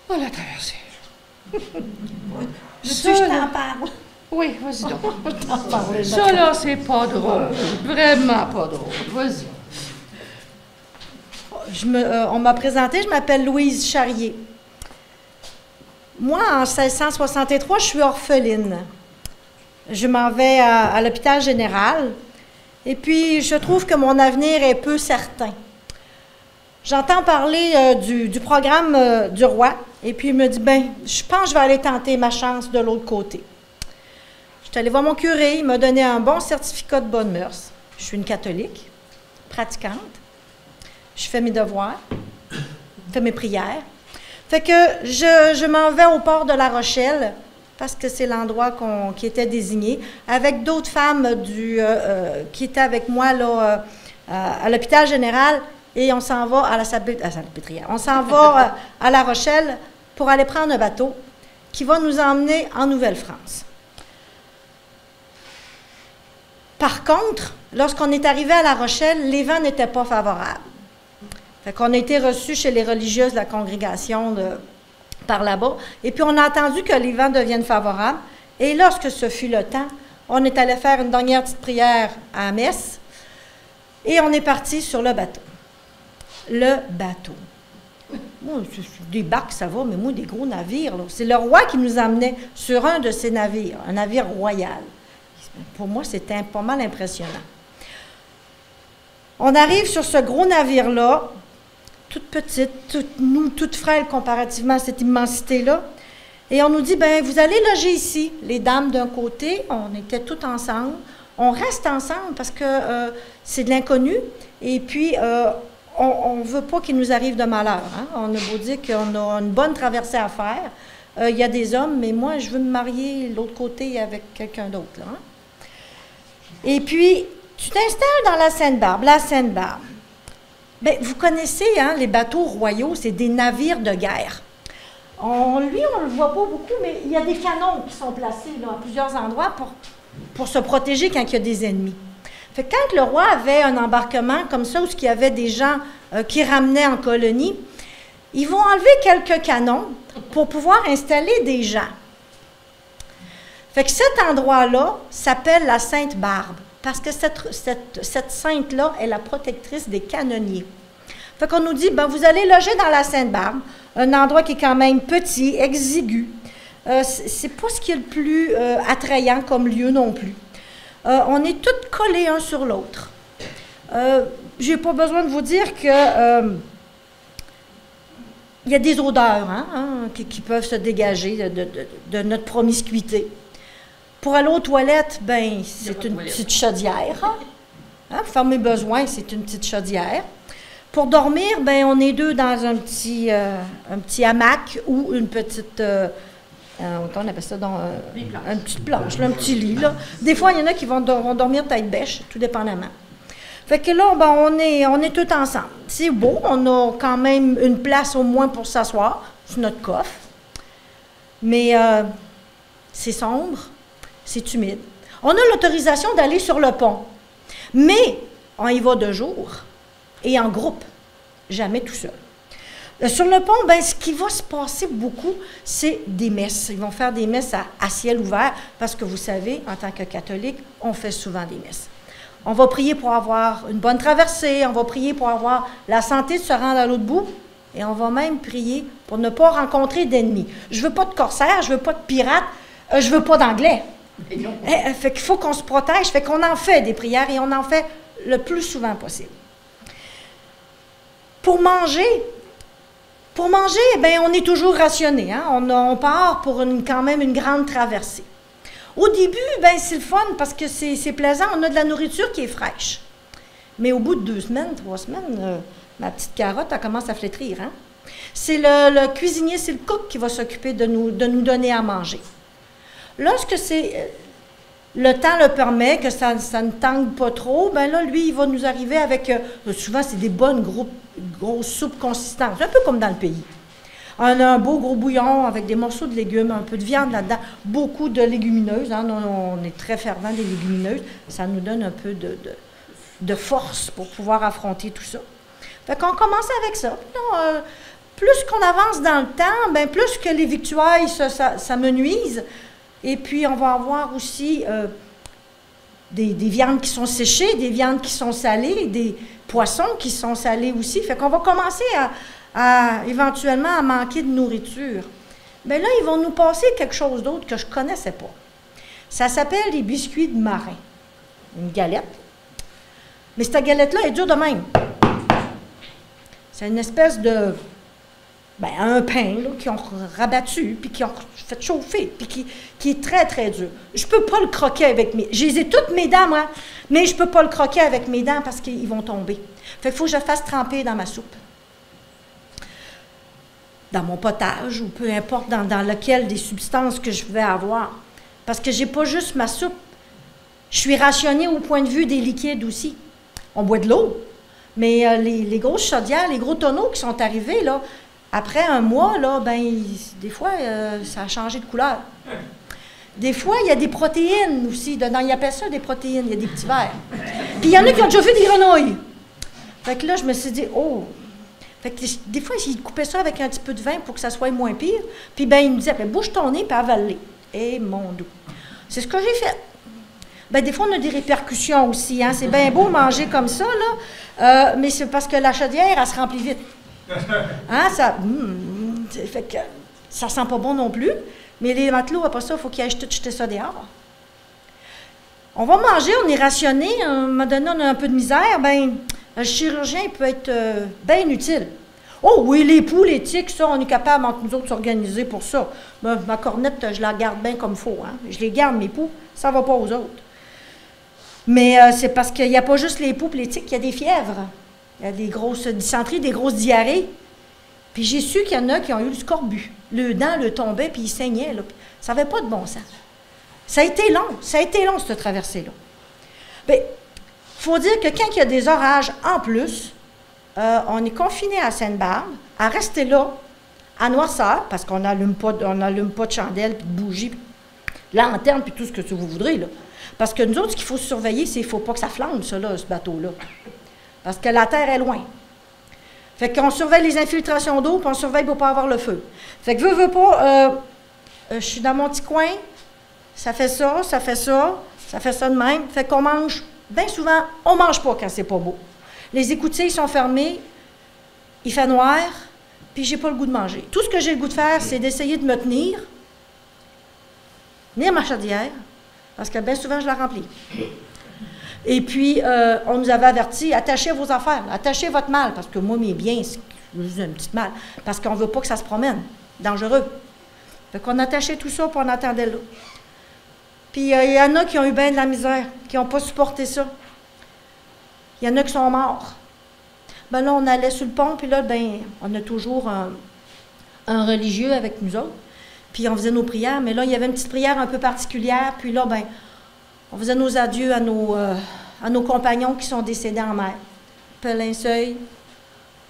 Oh, la traversée. Veux-tu que je t'en parle? Oui, vas-y donc. Je t'en parle. Ça, là, c'est pas drôle. Vraiment pas drôle. Vas-y. On m'a présenté, je m'appelle Louise Charrier. Moi, en 1663, je suis orpheline. Je m'en vais à l'hôpital général et puis je trouve que mon avenir est peu certain. J'entends parler du programme du roi et puis il me dit, ben, je pense que je vais aller tenter ma chance de l'autre côté. Je suis allée voir mon curé, il m'a donné un bon certificat de bonnes mœurs. Je suis une catholique, pratiquante. Je fais mes devoirs, je fais mes prières. Fait que je m'en vais au port de La Rochelle, parce que c'est l'endroit qui était désigné, avec d'autres femmes qui étaient avec moi là, à l'hôpital général, et on s'en va à la Salpêtrière. On s'en va à La Rochelle pour aller prendre un bateau qui va nous emmener en Nouvelle-France. Par contre, lorsqu'on est arrivé à La Rochelle, les vents n'étaient pas favorables. Fait qu'on a été reçus chez les religieuses de la congrégation par là-bas. Et puis, on a entendu que les vents deviennent favorables. Et lorsque ce fut le temps, on est allé faire une dernière petite prière à la messe. Et on est parti sur le bateau. Le bateau. Moi, des barques, ça va, mais moi, des gros navires, là. C'est le roi qui nous emmenait sur un de ces navires, un navire royal. Pour moi, c'était pas mal impressionnant. On arrive sur ce gros navire-là, toute petite, toute frêle comparativement à cette immensité-là. Et on nous dit, ben vous allez loger ici. Les dames d'un côté, on était toutes ensemble. On reste ensemble parce que c'est de l'inconnu. Et puis, on ne veut pas qu'il nous arrive de malheur. Hein? On a beau dire qu'on a une bonne traversée à faire. Il y a des hommes, mais moi, je veux me marier de l'autre côté avec quelqu'un d'autre. Hein? Et puis, tu t'installes dans la Seine-Barbe. La Seine-Barbe. Bien, vous connaissez, hein, les bateaux royaux, c'est des navires de guerre. On ne le voit pas beaucoup, mais il y a des canons qui sont placés là, à plusieurs endroits pour se protéger quand il y a des ennemis. Fait que quand le roi avait un embarquement comme ça, où il y avait des gens qui ramenaient en colonie, ils vont enlever quelques canons pour pouvoir installer des gens. Fait que cet endroit-là s'appelle la Sainte-Barbe. Parce que cette sainte-là est la protectrice des canonniers. Fait qu'on nous dit, ben, vous allez loger dans la Sainte-Barbe, un endroit qui est quand même petit, exigu. C'est pas ce qui est le plus attrayant comme lieu non plus. On est tous collés un sur l'autre. J'ai pas besoin de vous dire que il y a des odeurs qui peuvent se dégager de notre promiscuité. Pour aller aux toilettes, ben, c'est une petite chaudière. Hein? Pour faire mes besoins, c'est une petite chaudière. Pour dormir, ben, on est deux dans un petit hamac ou une petite, on appelle ça, une petite planche, là, un petit lit. Là. Des fois, il y en a qui vont dormir tête bêche, tout dépendamment. Fait que là, ben, on est tous ensemble. C'est beau, on a quand même une place au moins pour s'asseoir sur notre coffre. Mais c'est sombre. C'est humide. On a l'autorisation d'aller sur le pont, mais on y va de jour et en groupe, jamais tout seul. Sur le pont, ben, ce qui va se passer beaucoup, c'est des messes. Ils vont faire des messes à ciel ouvert parce que vous savez, en tant que catholique, on fait souvent des messes. On va prier pour avoir une bonne traversée, on va prier pour avoir la santé de se rendre à l'autre bout et on va même prier pour ne pas rencontrer d'ennemis. Je ne veux pas de corsaires, je ne veux pas de pirates, je ne veux pas d'anglais. Fait qu'il faut qu'on se protège, fait qu'on en fait des prières et on en fait le plus souvent possible. Pour manger, bien, on est toujours rationné. Hein? On part pour quand même une grande traversée. Au début, ben, c'est le fun parce que c'est plaisant, on a de la nourriture qui est fraîche. Mais au bout de 2 semaines, 3 semaines, ma petite carotte, elle commence à flétrir. Hein? C'est le cuisinier, c'est le cook qui va s'occuper de nous donner à manger. Lorsque le temps le permet, que ça ne tangue pas trop, ben là, lui, il va nous arriver avec, souvent, c'est des bonnes grosses soupes consistantes, un peu comme dans le pays. On a un beau gros bouillon avec des morceaux de légumes, un peu de viande là-dedans, beaucoup de légumineuses. Hein, on est très fervent des légumineuses. Ça nous donne un peu de force pour pouvoir affronter tout ça. Fait qu'on commence avec ça. Puis là, plus qu'on avance dans le temps, bien, plus que les victuailles s'amenuisent. Et puis, on va avoir aussi des viandes qui sont séchées, des viandes qui sont salées, des poissons qui sont salés aussi. Fait qu'on va commencer éventuellement à manquer de nourriture. Bien là, ils vont nous passer quelque chose d'autre que je ne connaissais pas. Ça s'appelle les biscuits de marin. Une galette. Mais cette galette-là est dure de même. C'est une espèce de... ben, un pain qu'ils ont rabattu, puis qu'ils ont fait chauffer, puis qui est très, très dur. Je ne peux pas le croquer avec mes... Je les ai toutes mes dents, moi, mais je ne peux pas le croquer avec mes dents parce qu'ils vont tomber. Fait qu'il faut que je le fasse tremper dans ma soupe. Dans mon potage, ou peu importe dans lequel des substances que je vais avoir. Parce que je n'ai pas juste ma soupe. Je suis rationnée au point de vue des liquides aussi. On boit de l'eau, mais les grosses chaudières, les gros tonneaux qui sont arrivés, là, après un mois, là, ben, des fois, ça a changé de couleur. Des fois, il y a des protéines aussi dedans. Ils appellent ça des protéines, il y a des petits verres. Puis il y en a qui ont déjà fait des grenouilles. Fait que là, je me suis dit, oh! Fait que des fois, ils coupaient ça avec un petit peu de vin pour que ça soit moins pire. Puis ben, ils me disaient, ben, bouge ton nez puis avale-les. Et mon Dieu! C'est ce que j'ai fait. Ben, des fois, on a des répercussions aussi. Hein? C'est bien beau manger comme ça, là, mais c'est parce que la chaudière, elle se remplit vite. Hein? Ça, fait que ça sent pas bon non plus. Mais les matelots, après ça, il faut qu'ils aillent tout jeter ça dehors. On va manger, on est rationné. À un moment donné, on a un peu de misère. Ben, le chirurgien peut être bien utile. Oh oui, les poux, les tiques, ça, on est capable entre nous autres de s'organiser pour ça. Ben, ma cornette, je la garde bien comme il faut. Hein? Je les garde, mes poux, ça ne va pas aux autres. Mais c'est parce qu'il n'y a pas juste les poux et les tiques, il y a des fièvres. Il y a des grosses dysenteries, des grosses diarrhées. Puis j'ai su qu'il y en a qui ont eu le scorbut. Le dent le tombait, puis il saignait. Là. Ça n'avait pas de bon sens. Ça a été long, cette traversée-là. Bien, il faut dire que quand il y a des orages en plus, on est confiné à Sainte-Barbe, à rester là, à noirceur, parce qu'on n'allume pas de chandelle, puis de bougie, puis de lanterne, puis tout ce que vous voudrez, là. Parce que nous autres, ce qu'il faut surveiller, c'est qu'il ne faut pas que ça flambe, ça, là, ce bateau-là. Parce que la terre est loin. Fait qu'on surveille les infiltrations d'eau, puis on surveille pour ne pas avoir le feu. Fait que veux pas, je suis dans mon petit coin, ça fait ça, ça fait ça, ça fait ça de même. Fait qu'on mange, bien souvent, on ne mange pas quand c'est pas beau. Les écoutilles sont fermées, il fait noir, puis j'ai pas le goût de manger. Tout ce que j'ai le goût de faire, c'est d'essayer de me tenir ma chaudière, parce que bien souvent, je la remplis. Et puis, on nous avait averti, attachez vos affaires, attachez votre malle, parce que moi, mes biens, c'est juste une petite malle, parce qu'on ne veut pas que ça se promène. Dangereux. Fait qu'on attachait tout ça, puis on attendait là. Puis, il y en a qui ont eu bien de la misère, qui n'ont pas supporté ça. Il y en a qui sont morts. Ben là, on allait sur le pont, puis là, ben, on a toujours un religieux avec nous autres. Puis on faisait nos prières, mais là, il y avait une petite prière un peu particulière. Puis là, ben, on faisait nos adieux à nos compagnons qui sont décédés en mer. Un linceul,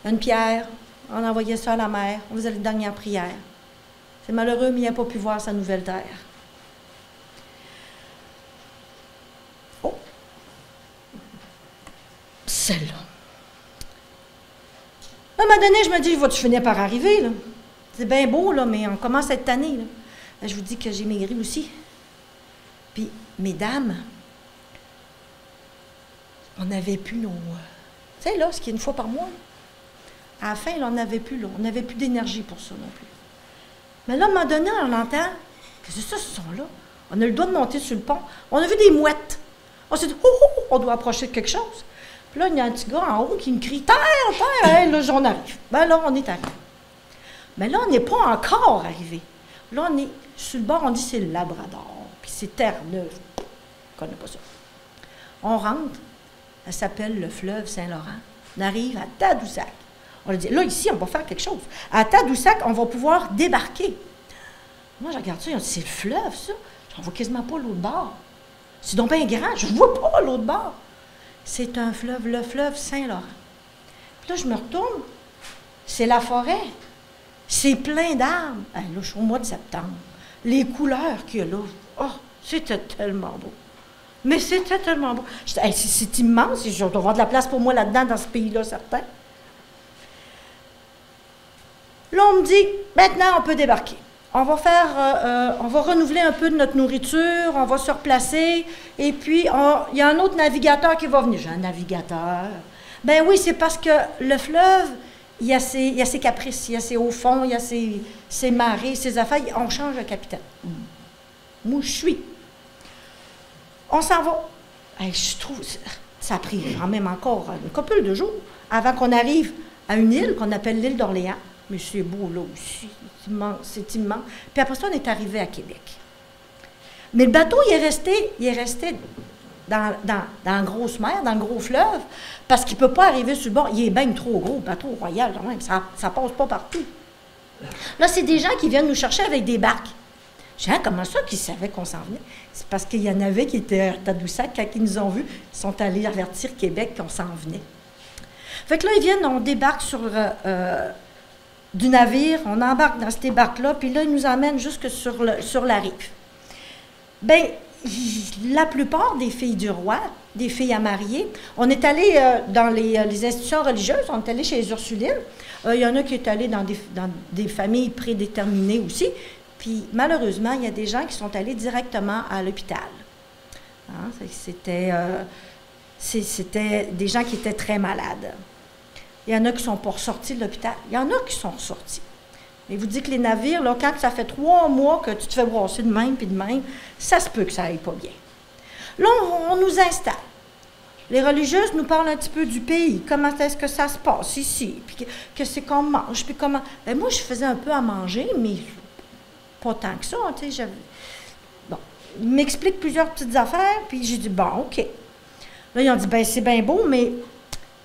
une pierre, on envoyait ça à la mer, on faisait les dernières prières. C'est malheureux, mais il n'a pas pu voir sa nouvelle terre. Oh! Celle-là. À un moment donné, je me dis, vas-tu finir par arriver, là? C'est bien beau, là, mais on commence à être tanné, là. Là, je vous dis que j'ai maigri aussi. Puis, mesdames, on n'avait plus nos... tu sais, là, ce qui est une fois par mois, là. À la fin, là, on n'avait plus, là. On n'avait plus d'énergie pour ça non plus. Mais là, à un moment donné, on entend, que c'est ça, ce son-là. On a le droit de monter sur le pont. On a vu des mouettes. On s'est dit, oh, oh, oh, on doit approcher de quelque chose. Puis là, il y a un petit gars en haut qui me crie, terre, terre, hey, là, on arrive. Ben là, on est arrivé. Mais là, on n'est pas encore arrivé. Là, on est sur le bord, on dit c'est le Labrador, puis c'est Terre-Neuve. On ne connaît pas ça. On rentre, elle s'appelle le fleuve Saint-Laurent. On arrive à Tadoussac. On a dit, là, ici, on va faire quelque chose. À Tadoussac, on va pouvoir débarquer. Moi, je regarde ça, on dit, c'est le fleuve, ça. On ne voit quasiment pas l'autre bord. C'est donc bien grand, je ne vois pas l'autre bord. C'est un fleuve, le fleuve Saint-Laurent. Puis là, je me retourne, c'est la forêt. C'est plein d'arbres. Là, je suis au mois de septembre. Les couleurs qu'il y a là, oh, c'était tellement beau. Mais c'était tellement beau. Hey, c'est immense. Je dois avoir de la place pour moi là-dedans, dans ce pays-là, certain. Là, on me dit, maintenant, on peut débarquer. On va on va renouveler un peu de notre nourriture, on va se replacer, et puis, il y a un autre navigateur qui va venir. J'ai un navigateur. Ben oui, c'est parce que le fleuve, il y a ses caprices, il y a ses hauts fonds, il y a ses marées, ses affaires. On change de capitaine. Moi, je suis. On s'en va. Hey, je trouve, ça a pris quand même encore une couple de jours avant qu'on arrive à une île qu'on appelle l'île d'Orléans. Mais c'est beau là aussi, c'est immense. Puis après ça, on est arrivé à Québec. Mais le bateau, il est resté dans la grosse mer, dans le gros fleuve, parce qu'il ne peut pas arriver sur le bord. Il est bien trop gros, le bateau royal, quand même. Ça ne passe pas partout. Là, c'est des gens qui viennent nous chercher avec des barques. J'ai dit, comment ça qu'ils savaient qu'on s'en venait? C'est parce qu'il y en avait qui étaient à Tadoussac, quand ils nous ont vus, ils sont allés avertir Québec qu'on s'en venait. Fait que là, ils viennent, on débarque sur du navire, on embarque dans ces barques-là, puis là, ils nous emmènent jusque sur la rive. Bien, la plupart des filles du roi, des filles à marier, on est allé dans les institutions religieuses, on est allé chez les Ursulines. Il y en a qui est allé dans des familles prédéterminées aussi. Puis, malheureusement, il y a des gens qui sont allés directement à l'hôpital. Hein, c'était des gens qui étaient très malades. Il y en a qui ne sont pas ressortis de l'hôpital. Il y en a qui sont ressortis. Mais vous dites que les navires, là, quand ça fait 3 mois que tu te fais brasser de même puis de même, ça se peut que ça aille pas bien. Là, on nous installe. Les religieuses nous parlent un petit peu du pays, comment est-ce que ça se passe ici, puis que c'est qu'on mange, puis comment... Ben, moi, je faisais un peu à manger, mais pas tant que ça, tu sais, Bon, ils m'expliquent plusieurs petites affaires, puis j'ai dit, bon, OK. Là, ils ont dit, ben c'est bien beau, mais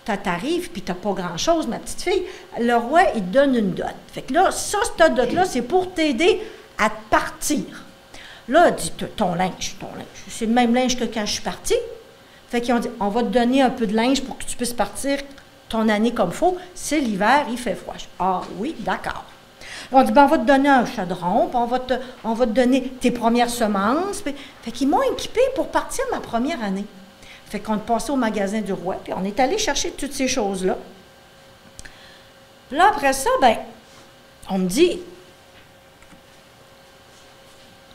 t'arrives, puis t'as pas grand-chose, ma petite fille. Le roi, il te donne une dot. Fait que là, cette dot-là, c'est pour t'aider à te partir. Là, elle dit, ton linge. C'est le même linge que quand je suis partie. Fait qu'ils ont dit, on va te donner un peu de linge pour que tu puisses partir ton année comme il faut. C'est l'hiver, il fait froid. Ah oui, d'accord. On dit, ben, on va te donner un chaudron, puis on va te donner tes premières semences. Puis, fait qu'ils m'ont équipée pour partir ma première année. Fait qu'on est passé au magasin du roi, puis on est allé chercher toutes ces choses-là. Là, après ça, ben, on me dit,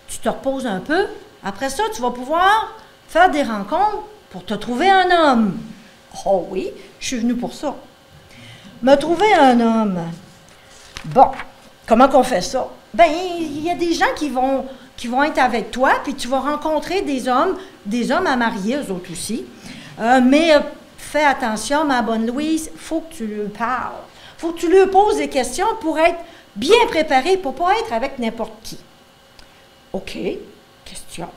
tu te reposes un peu. Après ça, tu vas pouvoir faire des rencontres pour te trouver un homme. Oh oui, je suis venue pour ça. Me trouver un homme. Bon, comment qu'on fait ça? Ben, il y a des gens qui vont être avec toi, puis tu vas rencontrer des hommes à marier, eux autres aussi. Mais fais attention, ma bonne Louise, il faut que tu lui parles. Il faut que tu lui poses des questions pour être bien préparé, pour ne pas être avec n'importe qui. OK, question.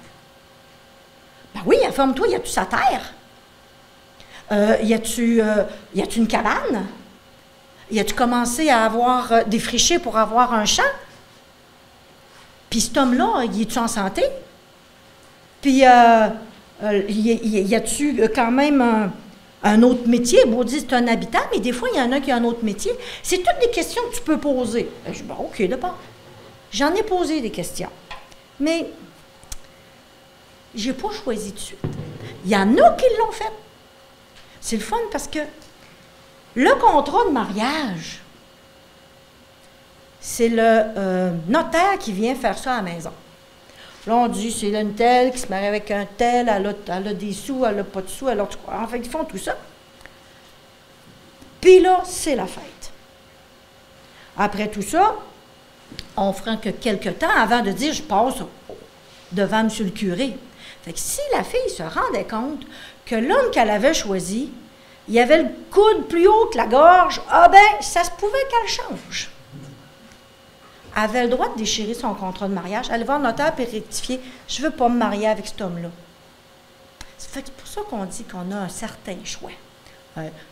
Ben oui, informe-toi, y a-tu sa terre? Y a-tu une cabane? Y a-tu commencé à avoir défriché pour avoir un champ? Puis cet homme-là, il est-tu en santé? Puis, y a-tu quand même un autre métier? Bon, on dit c'est un habitant, mais des fois, il y en a qui ont un autre métier. C'est toutes des questions que tu peux poser. Je dis, bon, OK, d'abord. J'en ai posé des questions. Mais, j'ai pas choisi tout de suite. Il y en a qui l'ont fait. C'est le fun parce que le contrat de mariage, c'est le notaire qui vient faire ça à la maison. Là, on dit, c'est une telle qui se marie avec un tel, elle a des sous, elle n'a pas de sous, alors tu crois. En fait, ils font tout ça. Puis là, c'est la fête. Après tout ça, on fera que quelques temps avant de dire, je passe devant M. le curé. Fait que si la fille se rendait compte que l'homme qu'elle avait choisi, il avait le coude plus haut que la gorge, ah ben, ça se pouvait qu'elle change. Elle avait le droit de déchirer son contrat de mariage, aller voir le notaire et rectifier. Je ne veux pas me marier avec cet homme-là. C'est pour ça qu'on dit qu'on a un certain choix.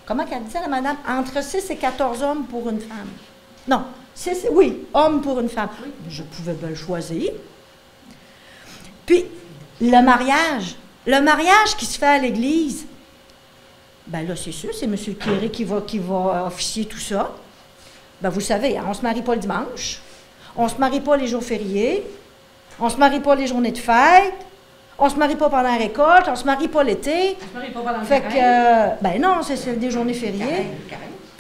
Comment qu'elle disait, la madame? Entre 6 et 14 hommes pour une femme. Non, oui, hommes pour une femme. Oui. Je pouvais bien le choisir. Puis, le mariage qui se fait à l'église, ben là, c'est sûr, c'est M. le curé qui va officier tout ça. Ben, vous savez, on ne se marie pas le dimanche. On ne se marie pas les jours fériés, on ne se marie pas les journées de fête, on ne se marie pas pendant la récolte, on ne se marie pas l'été. On ne se marie pas pendant le fait que, ben non, c'est des journées fériées.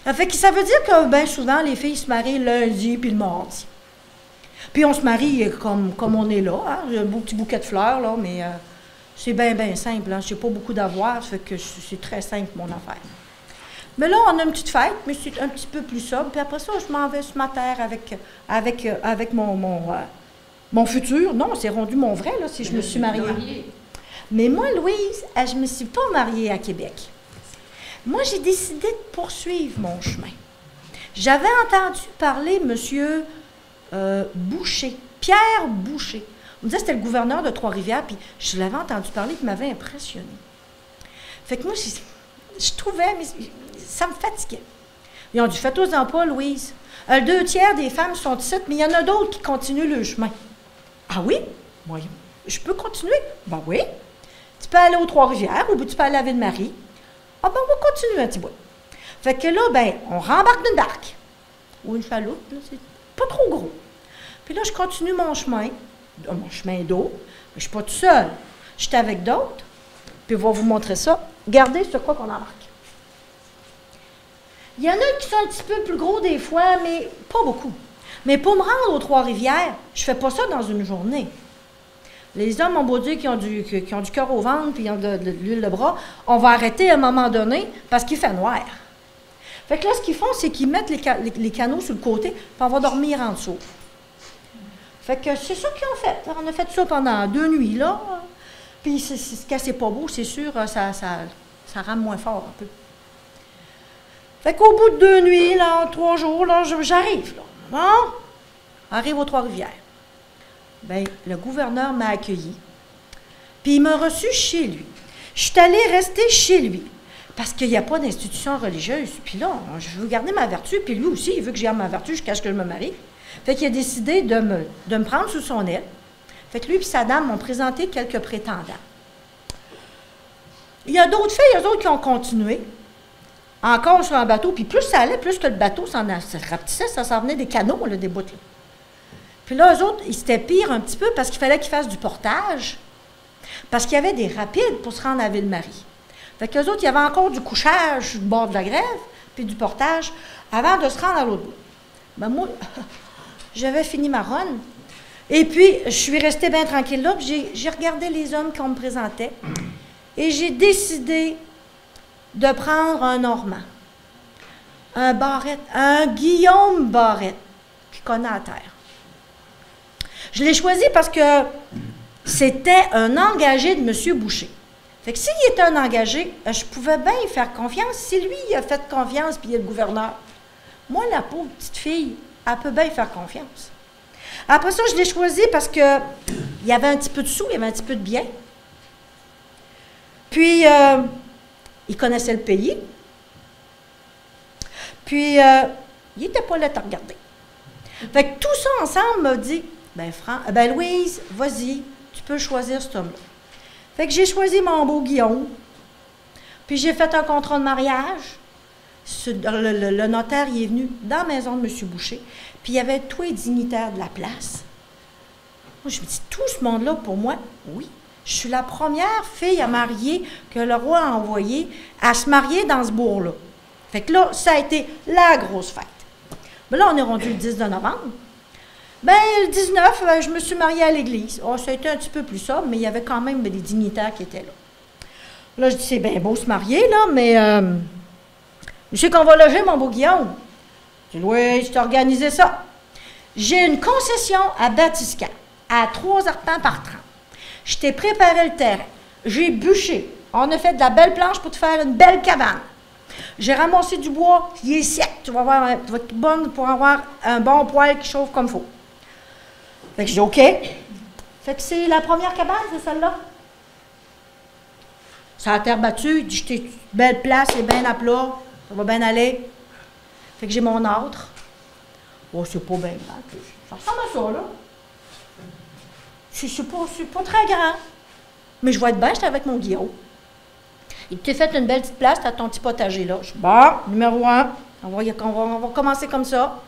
Fait que ça veut dire que bien souvent, les filles se marient le lundi puis le mardi. Puis on se marie comme on est là. Hein? J'ai un beau petit bouquet de fleurs, là, mais c'est bien, bien simple. Hein? Je n'ai pas beaucoup d'avoir, ça fait que c'est très simple, mon affaire. Mais là, on a une petite fête, mais c'est un petit peu plus sobre. Puis après ça, je m'en vais sur ma terre avec mon futur. Non, c'est rendu mon vrai, là, si je me suis mariée. Mais moi, Louise, je ne me suis pas mariée à Québec. Moi, j'ai décidé de poursuivre mon chemin. J'avais entendu parler M. Boucher, Pierre Boucher. On me disait que c'était le gouverneur de Trois-Rivières, puis je l'avais entendu parler, il m'avait impressionné. Fait que moi, je trouvais, mais ça me fatiguait. Ils ont dit, faites-en pas, Louise. 2/3 des femmes sont ici, mais il y en a d'autres qui continuent le chemin. Ah oui? Voyons. Je peux continuer? Ben oui. Tu peux aller aux Trois-Rivières ou tu peux aller à Ville-Marie. Ah ben, on va continuer un petit bout. Fait que là, ben, on rembarque d'une barque. Ou une chaloupe, là, c'est pas trop gros. Puis là, je continue mon chemin d'eau. Mais je suis pas toute seule. Je suis avec d'autres. Puis je vais vous montrer ça. Regardez sur quoi qu'on embarque. Il y en a qui sont un petit peu plus gros des fois, mais pas beaucoup. Mais pour me rendre aux Trois-Rivières, je fais pas ça dans une journée. Les hommes ont beau dire qu'ils ont du cœur au ventre puis ils ont de l'huile de bras, on va arrêter à un moment donné parce qu'il fait noir. Fait que là, ce qu'ils font, c'est qu'ils mettent les canaux sur le côté, puis on va dormir en dessous. Fait que c'est ça qu'ils ont fait. On a fait ça pendant 2 nuits, là. Puis quand c'est pas beau, c'est sûr, ça rame moins fort un peu. Fait qu'au bout de 2 nuits, là, 3 jours, là, j'arrive, là. Bon, arrive aux Trois-Rivières. Bien, le gouverneur m'a accueilli, puis il m'a reçu chez lui. Je suis allée rester chez lui, parce qu'il n'y a pas d'institution religieuse. Puis là, je veux garder ma vertu, puis lui aussi, il veut que je garde ma vertu jusqu'à ce que je me marie. Fait qu'il a décidé de me prendre sous son aile. Fait que lui et sa dame m'ont présenté quelques prétendants. Il y a d'autres filles, eux autres, qui ont continué, encore sur un bateau, puis plus ça allait, plus que le bateau se rapetissait, ça s'en venait des canaux, là, des bouts, là. Puis là, eux autres, c'était pire un petit peu parce qu'il fallait qu'ils fassent du portage, parce qu'il y avait des rapides pour se rendre à Ville-Marie. Fait qu'eux autres, il y avait encore du couchage sur le bord de la grève, puis du portage, avant de se rendre à l'autre bout. Ben moi, j'avais fini ma run, et puis je suis restée bien tranquille là, puis j'ai regardé les hommes qu'on me présentait, et j'ai décidé de prendre un Normand, un Barrette, un Guillaume Barrette, qui connaît la terre. Je l'ai choisi parce que c'était un engagé de M. Boucher. Fait que s'il était un engagé, je pouvais bien y faire confiance. Si lui, il a fait confiance, puis il est le gouverneur, moi, la pauvre petite fille, elle peut bien y faire confiance. Après ça, je l'ai choisi parce que il y avait un petit peu de sous, il y avait un petit peu de bien. Puis, il connaissait le pays. Puis, il n'était pas là à regarder. Fait que tout ça ensemble m'a dit, ben Louise, vas-y, tu peux choisir cet homme-là. Fait que j'ai choisi mon beau Guillaume. Puis j'ai fait un contrat de mariage. Le notaire, il est venu dans la maison de M. Boucher. Puis il y avait tous les dignitaires de la place. Moi, je me dis, tout ce monde-là, pour moi, oui. Je suis la première fille à marier que le roi a envoyée à se marier dans ce bourg-là. Fait que là, ça a été la grosse fête. Mais là, on est rendu le 10 de novembre. Ben, le 19, je me suis mariée à l'église. Oh, ça a été un petit peu plus ça, mais il y avait quand même des dignitaires qui étaient là. Là, je dis, c'est bien beau se marier, là, mais je sais qu'on va loger, mon beau Guillaume. Je dis, oui, je t'ai organisé ça. J'ai une concession à Batiscan, à 3 arpents par 30. Je t'ai préparé le terrain. J'ai bûché. On a fait de la belle planche pour te faire une belle cabane. J'ai ramassé du bois, il est sec. Tu vas être bonne pour avoir un bon poêle qui chauffe comme il faut. Fait que je dis OK. Fait que c'est la première cabane, c'est celle-là. C'est la terre battue. Je t'ai une belle place, c'est bien à plat. Ça va bien aller. Fait que j'ai mon âtre. Oh, c'est pas bien grand. Ça ressemble à ça, là. C'est pas très grand. Mais je vais être bien, j'étais avec mon Guillaume. Il t'a fait une belle petite place, t'as ton petit potager là. Je dis, bon, numéro 1, on va commencer comme ça.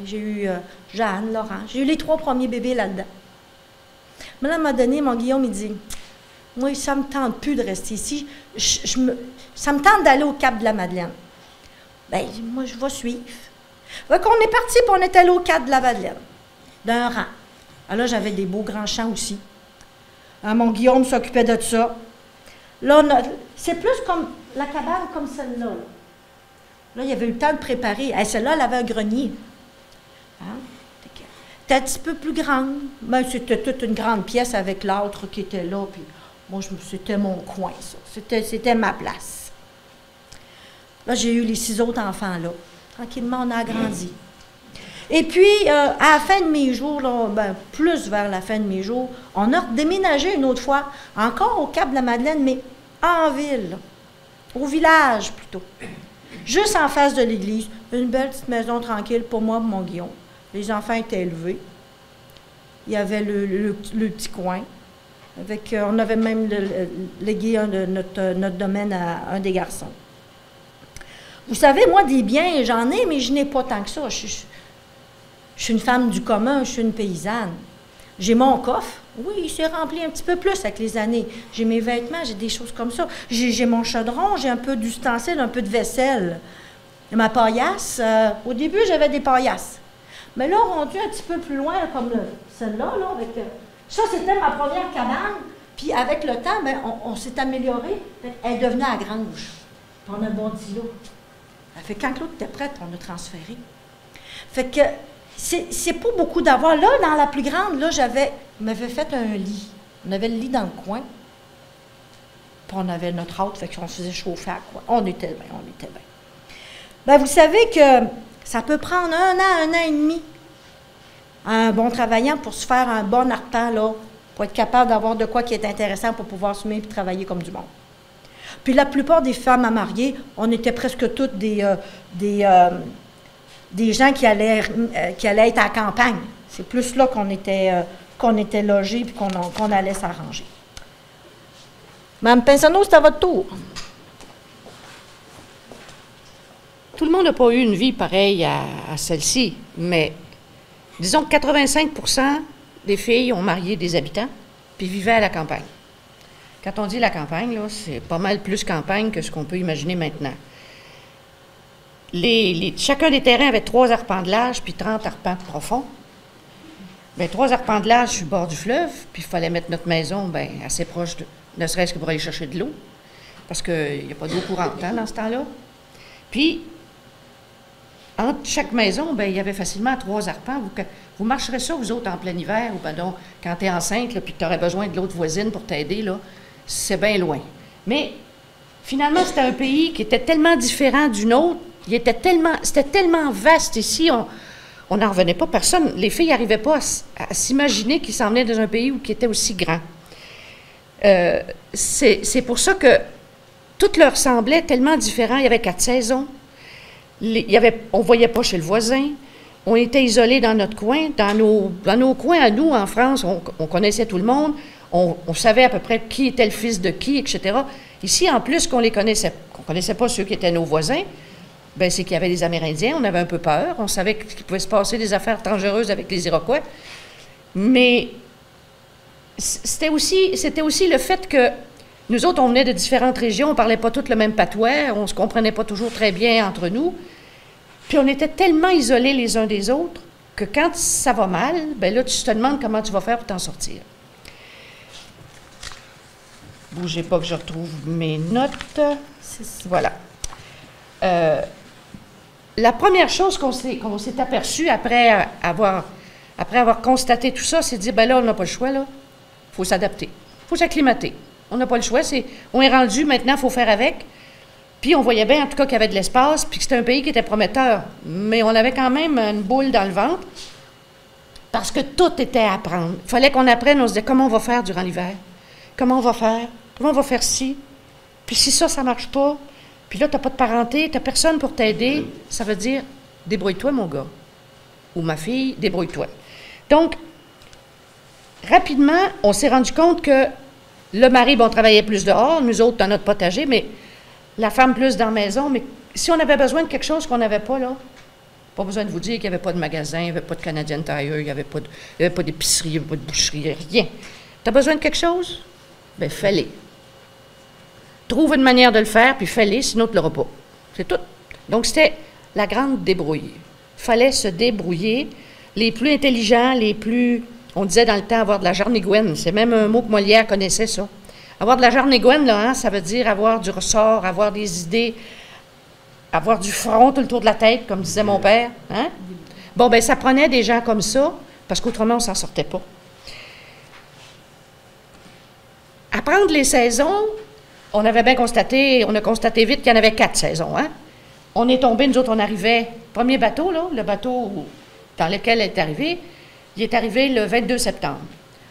J'ai eu Jeanne, Laurent, j'ai eu les 3 premiers bébés là-dedans. Mais là, à un moment donné, mon Guillaume, il dit, moi, ça ne me tente plus de rester ici. Ça me tente d'aller au Cap de la Madeleine. Bien, moi, je vais suivre. Fait qu'on est parti, puis on est allé au cadre de la Madeleine, d'un rang. Alors là, j'avais des beaux grands champs aussi. Mon Guillaume s'occupait de ça. Là, c'est plus comme la cabane comme celle-là. Là, il y avait eu le temps de préparer. Celle-là, elle avait un grenier. Hein? C'était un petit peu plus grande. Mais c'était toute une grande pièce avec l'autre qui était là. Puis moi, c'était mon coin, ça. C'était ma place. Là, j'ai eu les 6 autres enfants là. Tranquillement, on a agrandi. Et puis, à la fin de mes jours, là, plus vers la fin de mes jours, on a déménagé une autre fois, encore au Cap de la Madeleine, mais en ville, là, au village plutôt. Juste en face de l'église, une belle petite maison tranquille pour moi et mon Guillaume. Les enfants étaient élevés. Il y avait le petit coin. On avait même légué notre domaine à un des garçons. Vous savez, moi, des biens, j'en ai, mais je n'ai pas tant que ça. Je suis une femme du commun, je suis une paysanne. J'ai mon coffre. Oui, il s'est rempli un petit peu plus avec les années. J'ai mes vêtements, j'ai des choses comme ça. J'ai mon chaudron, j'ai un peu d'ustensiles, un peu de vaisselle. Ma paillasse, au début, j'avais des paillasses. Mais là, rendu un petit peu plus loin, comme celle-là, là, ça, c'était ma première cabane. Puis avec le temps, on s'est amélioré. Elle devenait à grange. Puis on a bondi là. Fait que quand l'autre était prête, on a transféré. Fait que c'est pas beaucoup d'avoir. Là, dans la plus grande, là, on m'avait fait un lit. On avait le lit dans le coin. Puis on avait notre hôte, fait qu'on se faisait chauffer à quoi. On était bien. Bien, vous savez que ça peut prendre 1 an, 1 an et demi à un bon travaillant pour se faire un bon arpent, là, pour être capable d'avoir de quoi qui est intéressant pour pouvoir se mettre et travailler comme du monde. Puis la plupart des femmes à marier, on était presque toutes des gens qui allaient être à la campagne. C'est plus là qu'on était logés et qu'on allait s'arranger. Mme Pinsonneau, c'est à votre tour. Tout le monde n'a pas eu une vie pareille à celle-ci, mais disons que 85% des filles ont marié des habitants puis vivaient à la campagne. Quand on dit la campagne, là, c'est pas mal plus campagne que ce qu'on peut imaginer maintenant. Chacun des terrains avait 3 arpents de large puis 30 arpents de profond. Bien, 3 arpents de large sur le bord du fleuve, puis il fallait mettre notre maison assez proche, ne serait-ce que pour aller chercher de l'eau, parce qu'il n'y a pas d'eau courante dans ce temps-là. Puis, entre chaque maison, il y avait facilement 3 arpents. Vous marcherez ça, vous autres, en plein hiver, ou donc, quand tu es enceinte, puis que tu aurais besoin de l'autre voisine pour t'aider, là, c'est bien loin. Mais, finalement, c'était un pays qui était tellement différent du nôtre, c'était tellement vaste ici, on n'en revenait pas, personne, les filles n'arrivaient pas à s'imaginer qu'ils s'en venaient dans un pays qui était aussi grand. C'est pour ça que tout leur semblait tellement différent. Il y avait 4 saisons. On ne voyait pas chez le voisin. On était isolés dans notre coin. Dans nos coins à nous, en France, on connaissait tout le monde. On savait à peu près qui était le fils de qui, etc. Ici, en plus, qu'on connaissait pas ceux qui étaient nos voisins, c'est qu'il y avait des Amérindiens. On avait un peu peur. On savait qu'il pouvait se passer des affaires dangereuses avec les Iroquois. Mais c'était aussi le fait que nous autres, on venait de différentes régions, on ne parlait pas toutes le même patois, on ne se comprenait pas toujours très bien entre nous. Puis on était tellement isolés les uns des autres que quand ça va mal, là, tu te demandes comment tu vas faire pour t'en sortir. Bougez pas que je retrouve mes notes. Voilà. La première chose qu'on s'est aperçu après avoir constaté tout ça, c'est de dire, là, on n'a pas le choix, là. Il faut s'adapter. Il faut s'acclimater. On n'a pas le choix. On est rendu, maintenant, il faut faire avec. Puis on voyait bien, en tout cas, qu'il y avait de l'espace, puis que c'était un pays qui était prometteur. Mais on avait quand même une boule dans le ventre, parce que tout était à apprendre. Il fallait qu'on apprenne, on se disait, comment on va faire durant l'hiver? Comment on va faire? Comment on va faire ci? Puis si ça ne marche pas, puis là, tu n'as pas de parenté, tu n'as personne pour t'aider, ça veut dire, débrouille-toi, mon gars. Ou ma fille, débrouille-toi. Donc, rapidement, on s'est rendu compte que le mari, on travaillait plus dehors, nous autres dans notre potager, mais la femme plus dans la maison. Mais si on avait besoin de quelque chose qu'on n'avait pas, là, pas besoin de vous dire qu'il n'y avait pas de magasin, il n'y avait pas de Canadian Tire, il n'y avait pas d'épicerie, il n'y avait pas de boucherie, rien. Tu as besoin de quelque chose? Bien, fais-le. Trouve une manière de le faire, puis fais-le, sinon tu ne l'auras pas. C'est tout. Donc, c'était la grande débrouille. Il fallait se débrouiller. Les plus intelligents, les plus... On disait dans le temps avoir de la jarnigouine. C'est même un mot que Molière connaissait, ça. Avoir de la jarnigouine, là, hein, ça veut dire avoir du ressort, avoir des idées, avoir du front tout le tour de la tête, comme disait mon père. Hein? Bon, bien, ça prenait des gens comme ça, parce qu'autrement, on ne s'en sortait pas. Apprendre les saisons, on avait bien constaté, on a constaté vite qu'il y en avait 4 saisons. Hein? On est tombé, nous autres, on arrivait, premier bateau, là, le bateau dans lequel elle est arrivée, il est arrivé le 22 septembre.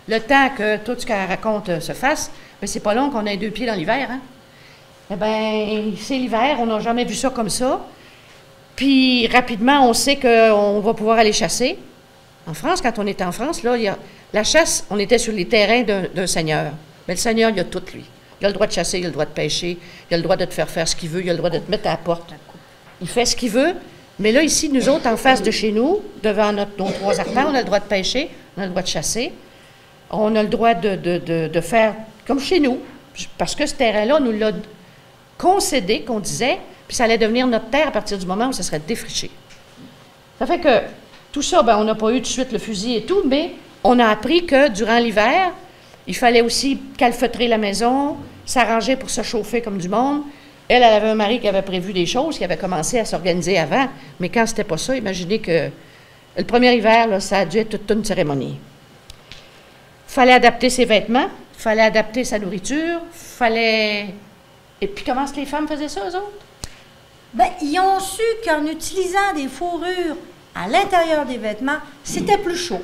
Le temps que tout ce qu'elle raconte se fasse, bien, c'est pas long qu'on ait 2 pieds dans l'hiver. Hein? Eh bien, c'est l'hiver, on n'a jamais vu ça comme ça. Puis, rapidement, on sait qu'on va pouvoir aller chasser. En France, quand on était en France, là, la chasse, on était sur les terrains d'un seigneur. Mais le seigneur, il a tout, lui. Il a le droit de chasser, il a le droit de pêcher, il a le droit de te faire faire ce qu'il veut, il a le droit de te mettre à la porte. Il fait ce qu'il veut. Mais là, ici, nous autres, en face de chez nous, devant nos 3 arpents, on a le droit de pêcher, on a le droit de chasser. On a le droit de faire comme chez nous. Parce que ce terrain-là, nous l'a concédé, qu'on disait, puis ça allait devenir notre terre à partir du moment où ça serait défriché. Ça fait que tout ça, ben, on n'a pas eu tout de suite le fusil et tout, mais on a appris que durant l'hiver, il fallait aussi calfeutrer la maison, s'arranger pour se chauffer comme du monde. Elle avait un mari qui avait prévu des choses, qui avait commencé à s'organiser avant, mais quand c'était pas ça, imaginez que le premier hiver, là, ça a dû être toute une cérémonie. Il fallait adapter ses vêtements, il fallait adapter sa nourriture, fallait... Et puis comment est-ce que les femmes faisaient ça, eux autres? Bien, ils ont su qu'en utilisant des fourrures à l'intérieur des vêtements, c'était plus chaud.